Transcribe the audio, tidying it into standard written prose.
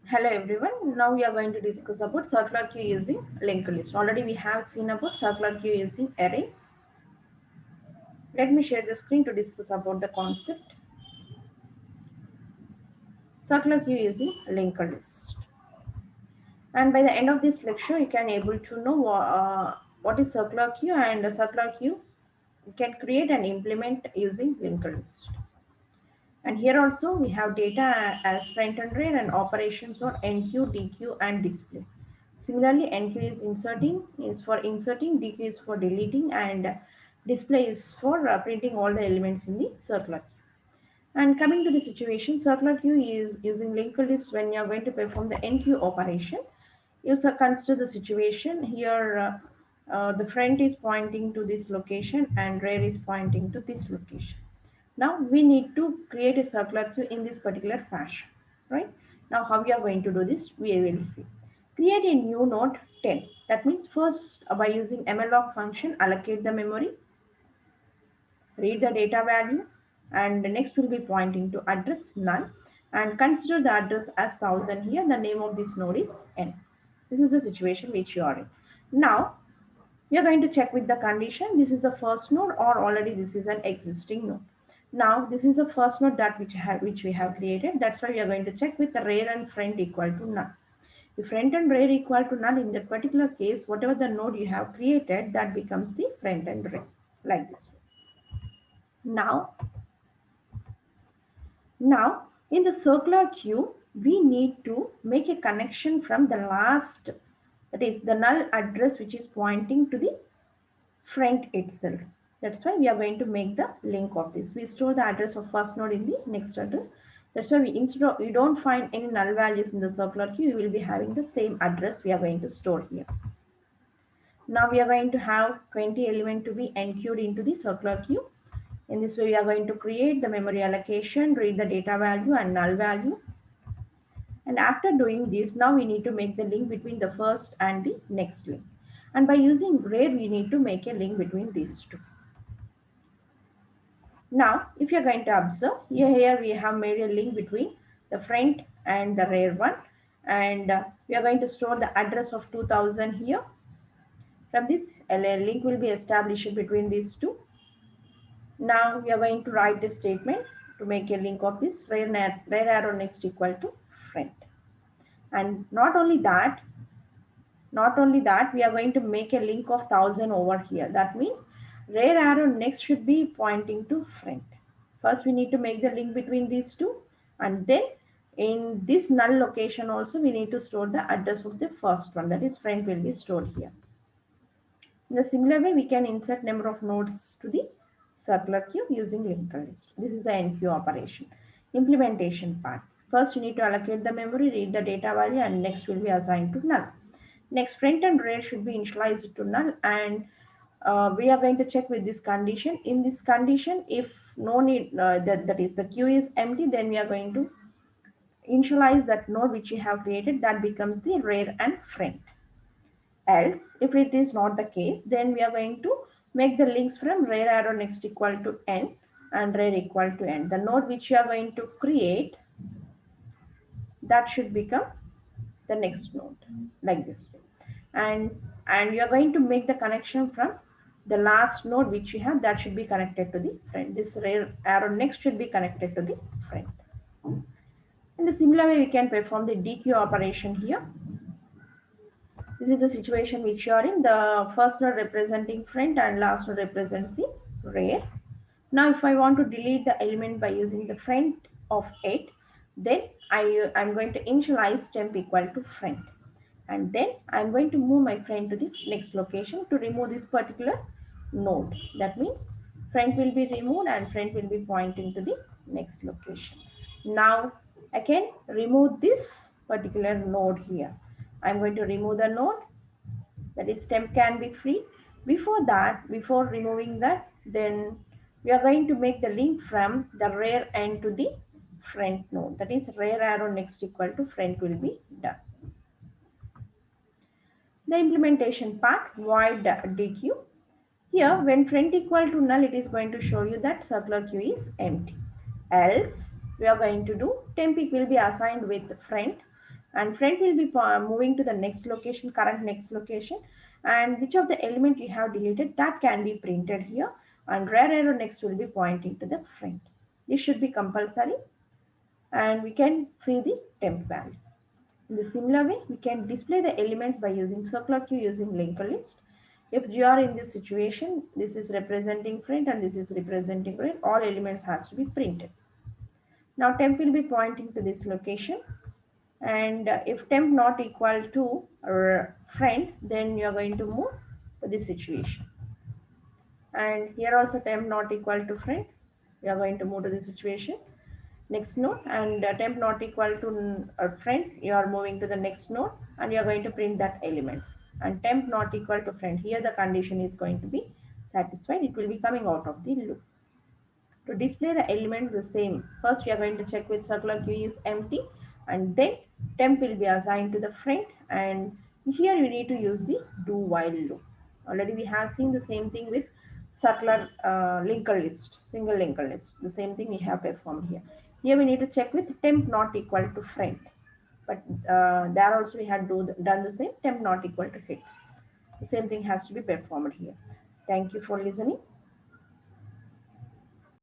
Hello everyone. Now we are going to discuss about circular queue using linked list. Already we have seen about circular queue using arrays. Let me share the screen to discuss about the concept. Circular queue using linked list. And by the end of this lecture, you can able to know what is circular queue, and a circular queue you can create and implement using linked list. And here also we have data as front and rear and operations on enqueue, dequeue and display. Similarly, enqueue is for inserting, dequeue is for deleting, and display is for printing all the elements in the circular queue. And coming to the situation, circular queue is using linked list when you are going to perform the enqueue operation. You consider the situation here. The front is pointing to this location and rear is pointing to this location. Now we need to create a circular queue in this particular fashion, right? Now how we are going to do this, we will see. Create a new node 10. That means first by using mlog function, allocate the memory, read the data value, and the next will be pointing to address null, and consider the address as 1000 here. The name of this node is n. This is the situation which you are in. Now we are going to check with the condition. This is the first node or already this is an existing node. Now this is the first node that which we have created. That's why we are going to check with the rear and front equal to null. If front and rear equal to null, in that particular case, whatever the node you have created, that becomes the front and rear, like this. Now, now in the circular queue, we need to make a connection from the last, that is the null address which is pointing to the front itself. That's why we are going to make the link of this. We store the address of first node in the next address. That's why we instead of, you don't find any null values in the circular queue, you will be having the same address we are going to store here. Now we are going to have 20 element to be enqueued into the circular queue. In this way, we are going to create the memory allocation, read the data value and null value. And after doing this, now we need to make the link between the first and the next link. And by using rear, we need to make a link between these two. Now, if you're going to observe, here we have made a link between the front and the rear one. And we are going to store the address of 2000 here. From this, a link will be established between these two. Now, we are going to write a statement to make a link of this rear arrow next equal to front. And not only that, we are going to make a link of 1000 over here. That means rear arrow next should be pointing to front. First, we need to make the link between these two, and then in this null location also we need to store the address of the first one, that is front will be stored here. In the similar way, we can insert number of nodes to the circular queue using linked list. This is the enqueue operation. Implementation part. First, you need to allocate the memory, read the data value, and next will be assigned to null. Next, front and rear should be initialized to null, and we are going to check with this condition. In this condition, if no need, that is the queue is empty, then we are going to initialize that node which we have created, that becomes the rear and front. Else, if it is not the case, then we are going to make the links from rear arrow next equal to n and rear equal to n. The node which you are going to create, that should become the next node, like this way. And you are going to make the connection from the last node which you have, that should be connected to the front. This rear arrow next should be connected to the front. In the similar way, we can perform the dequeue operation here. This is the situation which you are in. The first node representing front and last node represents the rear. Now, if I want to delete the element by using the front of 8, then I'm going to initialize temp equal to front. And then I'm going to move my front to the next location to remove this particular node. That means front will be removed and front will be pointing to the next location. Now I can remove this particular node here. I'm going to remove the node, that is temp can be free. Before that, before removing that, then we are going to make the link from the rear end to the front node, that is rear arrow next equal to front will be done. The implementation part, void dequeue. Here, when front equal to null, it is going to show you that circular queue is empty. Else, we are going to do temp will be assigned with front, and friend will be moving to the next location, current next location, and which of the element you have deleted, that can be printed here, and rear arrow next will be pointing to the friend. This should be compulsory, and we can free the temp value. In the similar way, we can display the elements by using circular queue using linked list. If you are in this situation, this is representing friend and this is representing friend, all elements has to be printed. Now temp will be pointing to this location, and if temp not equal to friend, then you are going to move to this situation. And here also temp not equal to friend, you are going to move to this situation. Next node, and temp not equal to friend, you are moving to the next node, and you are going to print that elements. And temp not equal to friend, here the condition is going to be satisfied, it will be coming out of the loop. To display the element the same, first we are going to check with circular queue is empty, and then temp will be assigned to the friend, and here you need to use the do while loop. Already we have seen the same thing with circular linker list, single linker list, the same thing we have performed here. Here we need to check with temp not equal to friend, but there also we had done the same, temp not equal to hit. The same thing has to be performed here. Thank you for listening.